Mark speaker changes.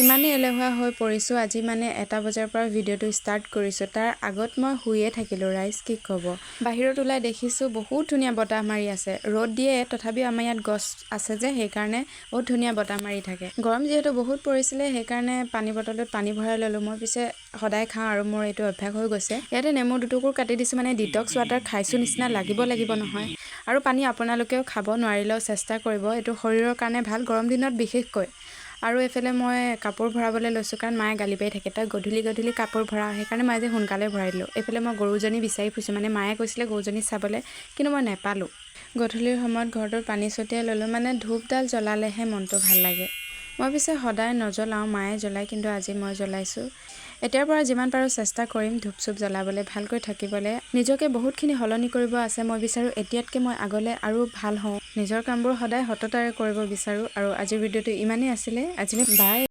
Speaker 1: ইমানেই এলেহুৱা হৈ পৰিছোঁ আজি মানে 1টা বজাৰ পৰা ভিডিঅ'টো ষ্টাৰ্ট কৰিছোঁ। তাৰ আগত মই শুয়ে থাকিলোঁ ৰাইজ, কি ক'ব। বাহিৰত ওলাই দেখিছোঁ বহুত ধুনীয়া বতাহ মাৰি আছে। ৰ'দ দিয়ে তথাপিও আমাৰ ইয়াত গছ আছে যে সেইকাৰণে বহুত ধুনীয়া বতাহ মাৰি থাকে। গৰম যিহেতু বহুত পৰিছিলে সেইকাৰণে পানী বটলত পানী ভৰাই ল'লোঁ। মই পিছে সদায় খাওঁ আৰু মোৰ এইটো অভ্যাস হৈ গৈছে। ইয়াতে নেমু দুটুকুৰ কাটি দিছোঁ, মানে ডিটক্স ৱাটাৰ খাইছোঁ নিচিনা লাগিব নহয়। আৰু পানী আপোনালোকেও খাব নোৱাৰিলেও চেষ্টা কৰিব, এইটো শৰীৰৰ কাৰণে ভাল, গৰম দিনত বিশেষকৈ। আৰু এইফালে মই কাপোৰ ভৰাবলৈ লৈছোঁ কাৰণ মায়ে গালি পাৰি থাকে, তই গধূলি কাপোৰ ভৰাওঁ। সেইকাৰণে মই আজি সোনকালে ভৰাই দিলোঁ। এইফালে মই গৰুজনী বিচাৰি ফুৰিছোঁ, মানে মায়ে কৈছিলে গৰুজনী চাবলৈ, কিন্তু মই নেপালোঁ। গধূলিৰ সময়ত ঘৰটোত পানী ছটিয়াই ল'লোঁ, মানে ধূপডাল জ্বলালেহে মনটো ভাল লাগে। মই পিছে সদায় নজ্বলাওঁ, মায়ে জ্বলায়, কিন্তু আজি মই জ্বলাইছোঁ। এতিয়াৰ পৰা যিমান পাৰোঁ চেষ্টা কৰিম ধূপ চুপ জ্বলাবলৈ, ভালকৈ থাকিবলৈ। নিজকে বহুতখিনি সলনি কৰিব আছে। মই বিচাৰোঁ এতিয়াতকৈ মই আগলৈ আৰু ভাল হওঁ। নিজৰ কামবোৰ সদায় সততাৰে কৰিব বিচাৰোঁ। আৰু আজিৰ ভিডিঅ'টো ইমানেই আছিলে। আজিলৈ বাই।